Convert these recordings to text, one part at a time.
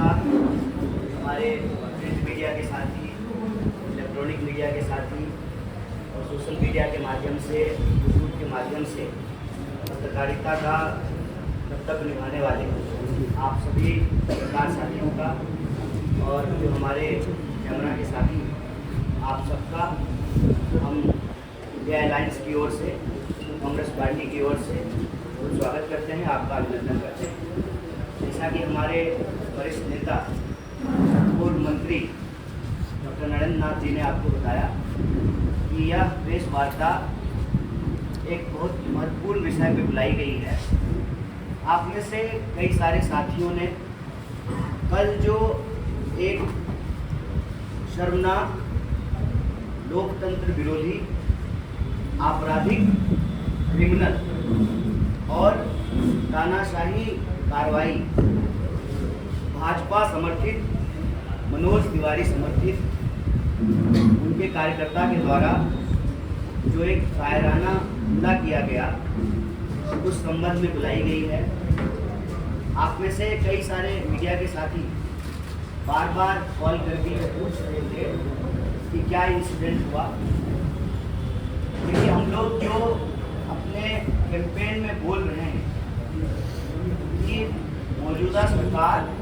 नमस्कार। हमारे print media के साथी, इलेक्ट्रॉनिक मीडिया के साथी और सोशल मीडिया के माध्यम से, यूट्यूब के माध्यम से पत्रकारिता का कर्तव्य निभाने वाले आप सभी पत्रकार साथियों का और जो हमारे कैमरा के साथी आप सबका हम इंडिया अलायंस की ओर से, कांग्रेस पार्टी की ओर से स्वागत करते हैं, आपका अभिनंदन करते हैं। जैसा कि हमारे वरिष्ठ नेता पूर्व मंत्री डॉक्टर नरेंद्र नाथ जी ने आपको बताया कि यह प्रेस वार्ता एक बहुत महत्वपूर्ण विषय पर बुलाई गई है। आप में से कई सारे साथियों ने कल जो एक शर्मनाक लोकतंत्र विरोधी आपराधिक क्रिमिनल और तानाशाही कार्रवाई भाजपा समर्थित मनोज तिवारी समर्थित उनके कार्यकर्ता के द्वारा जो एक कायराना हमला किया गया उस संबंध में बुलाई गई है। आप में से कई सारे मीडिया के साथी बार बार कॉल करके पूछ रहे थे कि क्या इंसिडेंट हुआ। देखिए, हम लोग जो अपने कैंपेन में बोल रहे हैं कि मौजूदा सरकार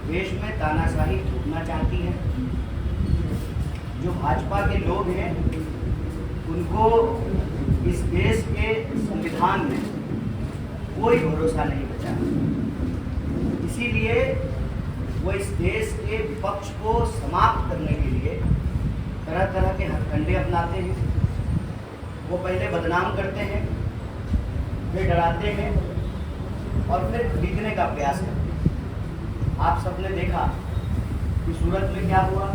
देश में तानाशाही थोपना चाहती है, जो भाजपा के लोग हैं उनको इस देश के संविधान में कोई भरोसा नहीं बचा, इसीलिए वो इस देश के विपक्ष को समाप्त करने के लिए तरह तरह के हथकंडे अपनाते हैं। वो पहले बदनाम करते हैं, फिर डराते हैं और फिर खरीदने का प्रयास करते हैं। आप सबने देखा कि सूरत में क्या हुआ,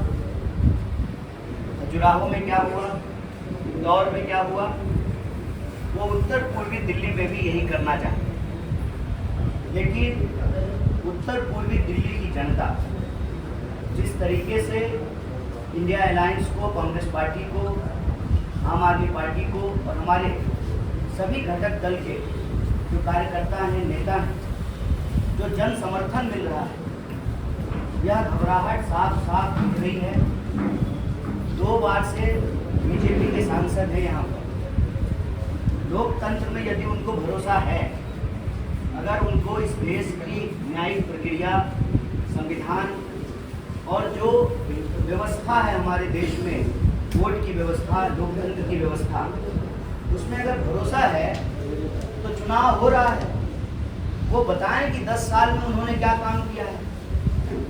खजुराहो में क्या हुआ, इंदौर में क्या हुआ। वो उत्तर पूर्वी दिल्ली में भी यही करना चाहते हैं, लेकिन उत्तर पूर्वी दिल्ली की जनता जिस तरीके से इंडिया अलायंस को, कांग्रेस पार्टी को, आम आदमी पार्टी को और हमारे सभी घटक दल के जो कार्यकर्ता हैं, नेता हैं, जो जन समर्थन मिल रहा है, यह घबराहट साफ साफ दिख रही है। 2 बार से बीजेपी के सांसद हैं यहाँ पर। लोकतंत्र में यदि उनको भरोसा है, अगर उनको इस देश की न्यायिक प्रक्रिया, संविधान और जो व्यवस्था है हमारे देश में, वोट की व्यवस्था, लोकतंत्र की व्यवस्था, उसमें अगर भरोसा है तो चुनाव हो रहा है, वो बताएं कि 10 साल में उन्होंने क्या काम किया है।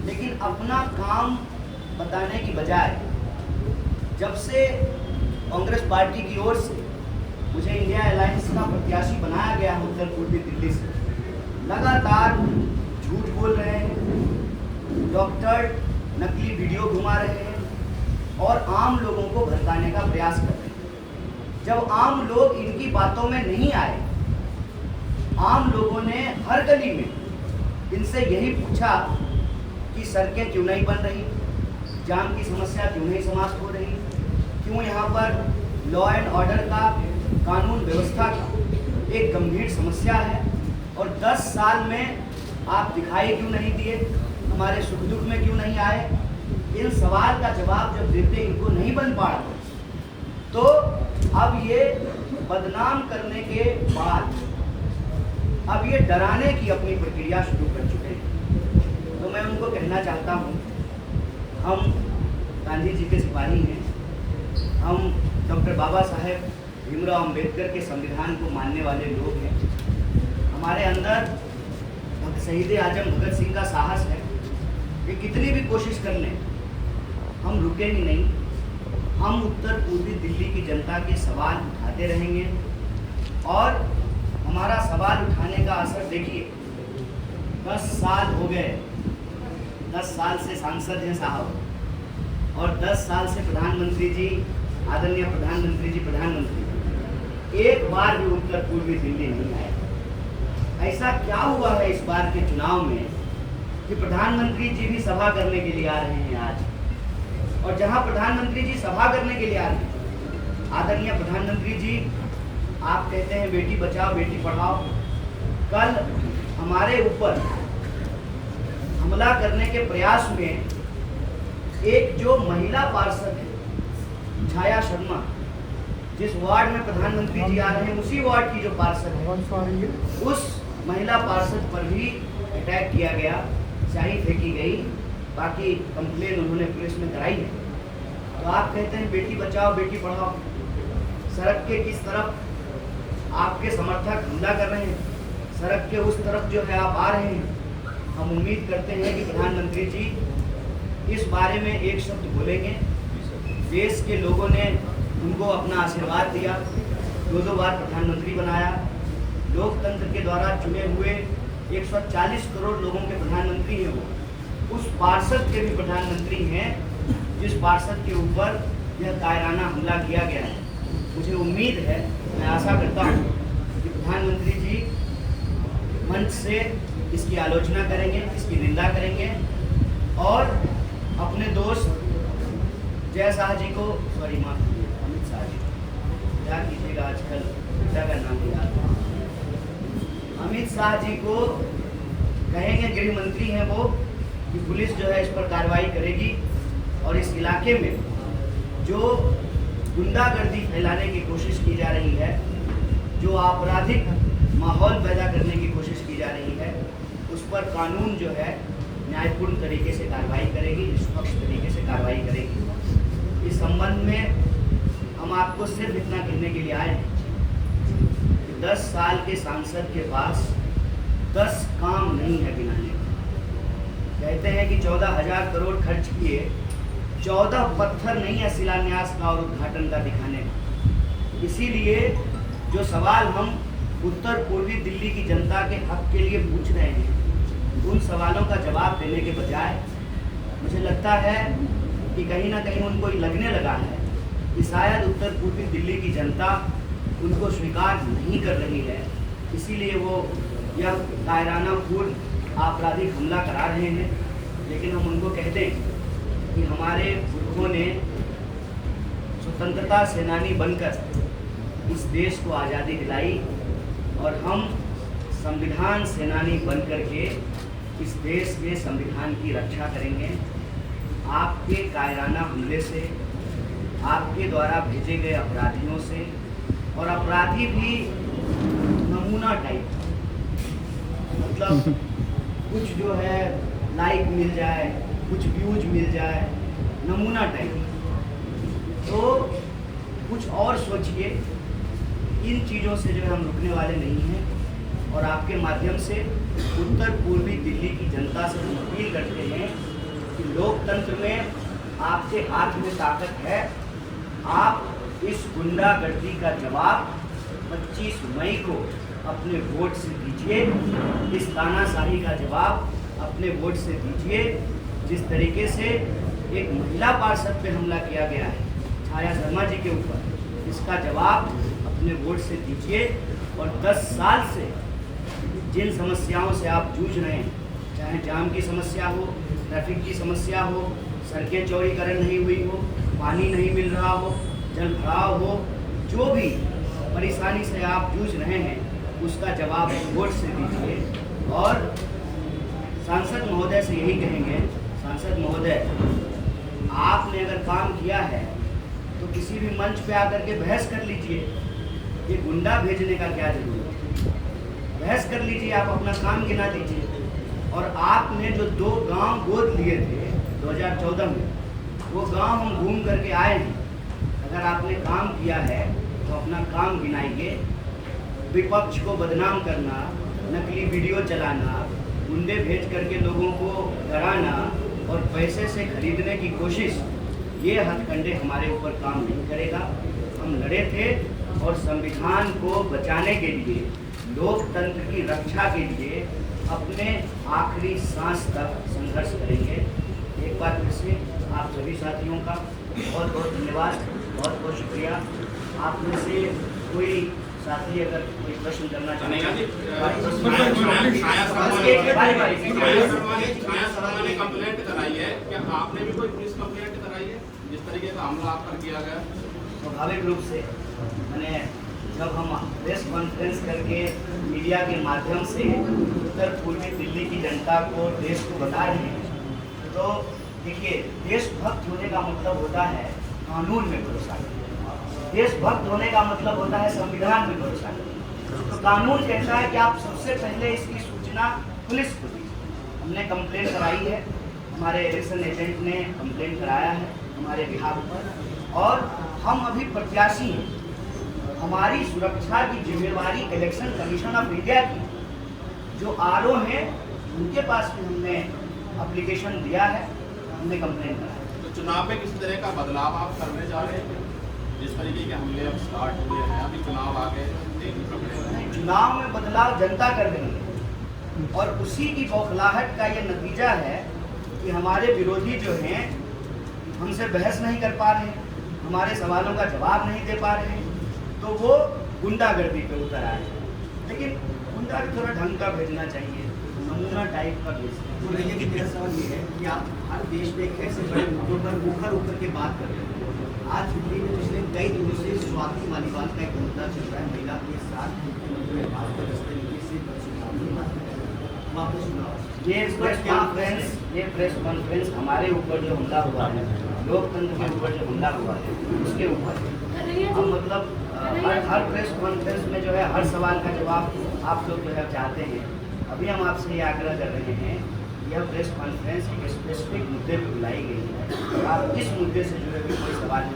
लेकिन अपना काम बताने की बजाय जब से कांग्रेस पार्टी की ओर से मुझे इंडिया अलायंस का प्रत्याशी बनाया गया है उत्तर पूर्वी दिल्ली से, लगातार झूठ बोल रहे हैं, डॉक्टर नकली वीडियो घुमा रहे हैं और आम लोगों को भड़काने का प्रयास कर रहे हैं। जब आम लोग इनकी बातों में नहीं आए, आम लोगों ने हर गली में इनसे यही पूछा कि सड़कें क्यों नहीं बन रही, जाम की समस्या क्यों नहीं समाप्त हो रही, क्यों यहाँ पर लॉ एंड ऑर्डर का, कानून व्यवस्था का एक गंभीर समस्या है और 10 साल में आप दिखाई क्यों नहीं दिए, हमारे सुख दुख में क्यों नहीं आए। इन सवाल का जवाब जब देते इनको नहीं बन पा रहा, तो अब ये बदनाम करने के बाद अब ये डराने की अपनी प्रक्रिया शुरू कर चुके हैं। तो मैं उनको कहना चाहता हूँ, हम गांधी जी के सिपाही हैं, हम डॉक्टर बाबा साहेब भीमराव अंबेडकर के संविधान को मानने वाले लोग हैं। हमारे अंदर शहीद आजम भगत सिंह का साहस है कि कितनी भी कोशिश कर लें हम रुकेंगे नहीं। हम उत्तर पूर्वी दिल्ली की जनता के सवाल उठाते रहेंगे और हमारा सवाल उठाने का असर देखिए, 10 साल हो गए, 10 साल से सांसद हैं साहब और 10 साल से प्रधानमंत्री जी, आदरणीय प्रधानमंत्री जी प्रधानमंत्री, एक बार भी उत्तर पूर्वी दिल्ली नहीं आए। ऐसा क्या हुआ है इस बार के चुनाव में कि प्रधानमंत्री जी भी सभा करने के लिए आ रहे हैं आज, और जहां प्रधानमंत्री जी सभा करने के लिए आ रहे हैं, आदरणीय प्रधानमंत्री जी आप कहते हैं बेटी बचाओ बेटी पढ़ाओ, कल हमारे ऊपर हमला करने के प्रयास में एक जो महिला पार्षद है छाया शर्मा, जिस वार्ड में प्रधानमंत्री जी आ रहे हैं उसी वार्ड की जो पार्षद है, उस महिला पार्षद पर भी अटैक किया गया, स्याही फेंकी गई। बाकी कंप्लेन उन्होंने पुलिस में कराई है। तो आप कहते हैं बेटी बचाओ बेटी पढ़ाओ, सड़क के किस तरफ आपके समर्थक हमला कर रहे हैं, सड़क के उस तरफ जो है आप आ रहे हैं। हम उम्मीद करते हैं कि प्रधानमंत्री जी इस बारे में एक शब्द बोलेंगे। देश के लोगों ने उनको अपना आशीर्वाद दिया, 2 बार प्रधानमंत्री बनाया, लोकतंत्र के द्वारा चुने हुए 140 करोड़ लोगों के प्रधानमंत्री हैं वो, उस पार्षद के भी प्रधानमंत्री हैं जिस पार्षद के ऊपर यह कायराना हमला किया गया है। मुझे उम्मीद है, मैं आशा करता हूँ कि प्रधानमंत्री जी मंच से इसकी आलोचना करेंगे, इसकी निंदा करेंगे और अपने दोस्त जय शाह जी को, सॉरी माफ कीजिए, अमित शाह जी, क्या कीजिएगा आजकल पिता का नाम याद, अमित शाह जी को कहेंगे, गृह मंत्री हैं वो, कि पुलिस जो है इस पर कार्रवाई करेगी और इस इलाके में जो गुंडागर्दी फैलाने की कोशिश की जा रही है, जो आपराधिक माहौल पैदा करने की कोशिश की जा रही है, उस पर कानून जो है न्यायपूर्ण तरीके से कार्रवाई करेगी, निष्पक्ष तरीके से कार्रवाई करेगी। इस संबंध में हम आपको सिर्फ इतना कहने के लिए आए हैं कि 10 साल के सांसद के पास 10 काम नहीं है गिनाने का। कहते हैं कि 14,000 करोड़ खर्च किए, 14 पत्थर नहीं है शिलान्यास का और उद्घाटन का दिखाने का। इसीलिए जो सवाल हम उत्तर पूर्वी दिल्ली की जनता के हक के लिए पूछ रहे हैं, उन सवालों का जवाब देने के बजाय मुझे लगता है कि कहीं ना कहीं उनको लगने लगा है कि शायद उत्तर पूर्वी दिल्ली की जनता उनको स्वीकार नहीं कर रही है, इसीलिए वो यह कायराना पूर्ण आपराधिक हमला करा रहे हैं। लेकिन हम उनको कहते हैं कि हमारे पुरखों ने स्वतंत्रता सेनानी बनकर इस देश को आज़ादी दिलाई और हम संविधान सेनानी बनकर के इस देश के संविधान की रक्षा करेंगे। आपके कायराना हमले से, आपके द्वारा भेजे गए अपराधियों से, और अपराधी भी नमूना टाइप, मतलब कुछ जो है लाइक मिल जाए, कुछ व्यूज मिल जाए, नमूना टाइप। तो कुछ और सोचिए, इन चीज़ों से जो है हम रुकने वाले नहीं हैं और आपके माध्यम से उत्तर पूर्वी दिल्ली की जनता से हम अपील करते हैं कि लोकतंत्र में आपके हाथ में ताकत है। आप इस गुंडागर्दी का जवाब 25 मई को अपने वोट से दीजिए, इस तानाशाही का जवाब अपने वोट से दीजिए। जिस तरीके से एक महिला पार्षद पे हमला किया गया है छाया शर्मा जी के ऊपर, इसका जवाब अपने वोट से दीजिए। और 10 साल से जिन समस्याओं से आप जूझ रहे हैं, चाहे जाम की समस्या हो, ट्रैफिक की समस्या हो, सड़कें चौड़ीकरण नहीं हुई हो, पानी नहीं मिल रहा हो, जल भराव हो, जो भी परेशानी से आप जूझ रहे हैं उसका जवाब वोट से दीजिए। और सांसद महोदय से यही कहेंगे, सांसद महोदय आपने अगर काम किया है तो किसी भी मंच पे आकर के बहस कर लीजिए, ये गुंडा भेजने का क्या जरूरत है, बहस कर लीजिए, आप अपना काम गिना दीजिए। और आपने जो 2 गांव गोद लिए थे 2014 में, वो गांव हम घूम करके आए हैं। अगर आपने काम किया है तो अपना काम गिनाइए। विपक्ष को बदनाम करना, नकली वीडियो चलाना, गुंडे भेज करके लोगों को डराना और पैसे से खरीदने की कोशिश, ये हथकंडे हमारे ऊपर काम नहीं करेगा। हम लड़े थे और संविधान को बचाने के लिए, लोकतंत्र की रक्षा के लिए अपने आखिरी सांस तक संघर्ष करेंगे। एक बार फिर से आप सभी साथियों का बहुत बहुत धन्यवाद, बहुत बहुत शुक्रिया। आप में से कोई साथी अगर कोई प्रश्न करना चाहते हैं, कंप्लेंट कराई है, क्या आपने भी कोई पुलिस कंप्लेंट कराई है जिस तरीके का हमला आप पर किया गया? स्वाभाविक रूप से मैंने जब हम प्रेस कॉन्फ्रेंस करके मीडिया के माध्यम से उत्तर पूर्वी दिल्ली की जनता को, देश को बता रहे हैं, तो देखिए, देशभक्त होने का मतलब होता है कानून में भरोसा करना। देशभक्त होने का मतलब होता है संविधान में भरोसा करना। तो कानून कहता है कि आप सबसे पहले इसकी सूचना पुलिस को दीजिए। हमने कंप्लेंट कराई है, हमारे इलेक्शन एजेंट ने कंप्लेंट कराया है हमारे बिहार पर, और हम अभी प्रत्याशी हैं। हमारी सुरक्षा की जिम्मेवारी इलेक्शन कमीशन ऑफ इंडिया की, जो आरओ हैं उनके पास भी हमने एप्लीकेशन दिया है, हमने कंप्लेंट करा है। तो चुनाव में किस तरह का बदलाव आप करने जा रहे हैं? जिस तरीके के हमले अब स्टार्ट हुए हैं, अभी चुनाव आ गए, तेजी पकड़े, चुनाव में बदलाव जनता कर रही है, और उसी की बौखलाहट का ये नतीजा है कि हमारे विरोधी जो हैं हमसे बहस नहीं कर पा रहे, हमारे सवालों का जवाब नहीं दे पा रहे, तो वो गुंडागर्दी पे उतर आए हैं। लेकिन गुंडा भी थोड़ा ढंग का भेजना चाहिए, नमूना टाइप का भेजना। तो रैया जी, मेरा सवाल ये है कि आप हर देश में एक ऐसे बड़े मुद्दों पर मुखर होकर के बात कर रहे हैं। आज दिल्ली में पिछले कई दिनों से स्वाति मालीवाल का एक मुद्दा चल रहा है, महिला के साथ मुख्यमंत्री ने बात कर इस तरीके से वापस सुना। ये प्रेस कॉन्फ्रेंस हमारे ऊपर जो हमला हुआ है, लोकतंत्र के ऊपर जो हमला हुआ है, उसके ऊपर हम मतलब हर प्रेस कॉन्फ्रेंस में जो है हर सवाल का जवाब आप लोग जो है चाहते हैं। अभी हम आपसे ये आग्रह कर रहे हैं, यह प्रेस कॉन्फ्रेंस एक स्पेसिफिक मुद्दे पर बुलाई गई है, और आप इस मुद्दे से जुड़े हुए कोई सवाल नहीं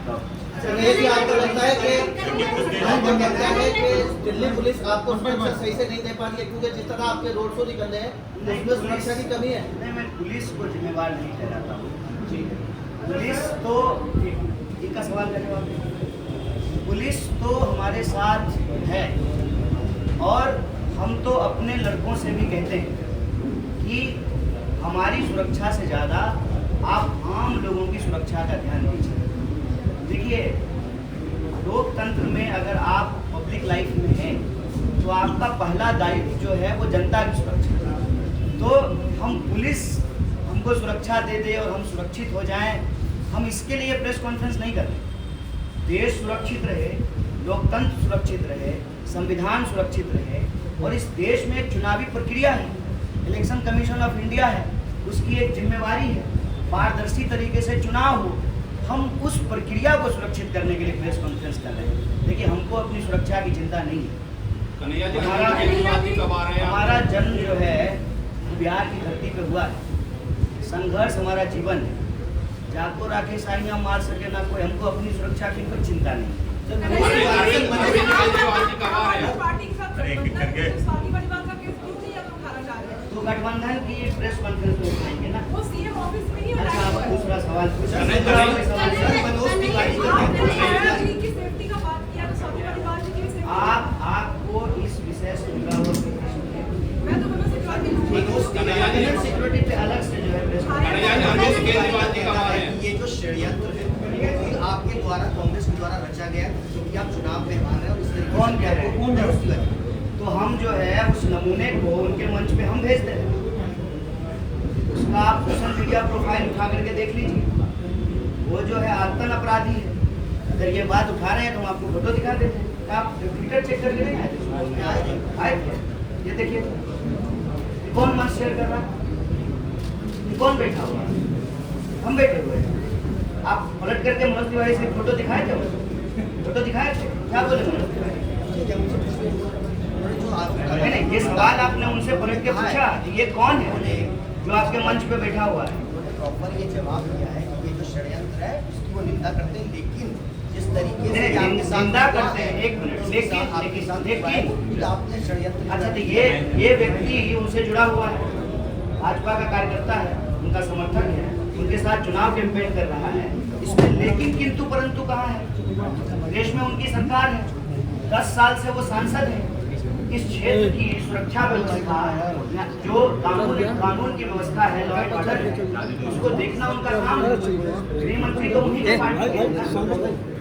आपको लगता है कि दिल्ली पुलिस आपको सुरक्षा सही से नहीं दे पा रही है, क्योंकि जिस तरह आपके रोड शो निकल रहे हैं उसमें सुरक्षा की कमी है? नहीं, मैं पुलिस को जिम्मेवार नहीं ठहराता हूँ। जी, पुलिस तो इनका सवाल का जवाब है। पुलिस तो हमारे साथ है, और हम तो अपने लड़कों से भी कहते हैं कि हमारी सुरक्षा से ज़्यादा आप आम लोगों की सुरक्षा का ध्यान दीजिए। देखिए, लोकतंत्र में अगर आप पब्लिक लाइफ में हैं तो आपका पहला दायित्व जो है वो जनता की सुरक्षा है। तो हम पुलिस हमको सुरक्षा दे दे और हम सुरक्षित हो जाएं, हम इसके लिए प्रेस कॉन्फ्रेंस नहीं कर रहे। देश सुरक्षित रहे, लोकतंत्र सुरक्षित रहे, संविधान सुरक्षित रहे, और इस देश में एक चुनावी प्रक्रिया है, इलेक्शन कमीशन ऑफ इंडिया है, उसकी एक जिम्मेवारी है, पारदर्शी तरीके से चुनाव हो। हम उस प्रक्रिया को सुरक्षित करने के लिए प्रेस कॉन्फ्रेंस कर रहे हैं। देखिए, हमको अपनी सुरक्षा की चिंता नहीं है। कन्हैया जी, हमारा जन्म जो है बिहार की धरती पे हुआ है, संघर्ष हमारा जीवन है। जाको राखे साइयां मार सके ना कोई, हमको अपनी सुरक्षा की कोई चिंता नहीं। तो गठबंधन की प्रेस कॉन्फ्रेंस में उठाएंगे ना। अच्छा, आप दूसरा सवाल पूछा। आपको इस विषय से जुड़ा हुआ सिक्योरिटी पे अलग से जो है ये जो षड्यंत्र है आपके द्वारा, कांग्रेस के द्वारा रचा गया, क्योंकि आप चुनाव में हार रहे हैं और इस तरीके कौन कह रहे हैं? तो हम जो है उस नमूने को उनके मंच पे हम भेज दें, उसका आप सोशल मीडिया प्रोफाइल उठा करके देख लीजिए। वो जो है आतंक अपराधी है। अगर ये बात उठा रहे हैं तो हम आपको फोटो दिखा देते हैं। आप ट्विटर चेक करके नहीं आए थे? ये देखिए, कौन मंच शेयर कर रहा है, कौन बैठा हुआ है? हम बैठे हुए हैं। आप पलट करके मनोज तिवारी से फोटो दिखाए थे? फोटो दिखाए थे? क्या बोले मनोज तिवारी? नहीं, ये सवाल आपने उनसे पलट के पूछा कि ये कौन है जो आपके मंच पे बैठा हुआ है? प्रॉपर ये जवाब दिया है कि ये जो षड्यंत्र है उसकी वो निंदा करते हैं, लेकिन जिस तरीके से निंदा करते हैं, एक मिनट, लेकिन आपने षड्यंत्र, अच्छा, तो ये व्यक्ति उनसे जुड़ा हुआ है, भाजपा का कार्यकर्ता है, उनका समर्थक है, उनके साथ चुनाव कैंपेन कर रहा है। इसमें लेकिन किंतु परंतु कहाँ है? देश में उनकी सरकार है, 10 साल से वो सांसद है। इस क्षेत्र की सुरक्षा व्यवस्था जो कानून की व्यवस्था है, लॉ एंड ऑर्डर है, उसको देखना उनका काम है। गृह मंत्री तो उन्हीं के पार्टी के हैं।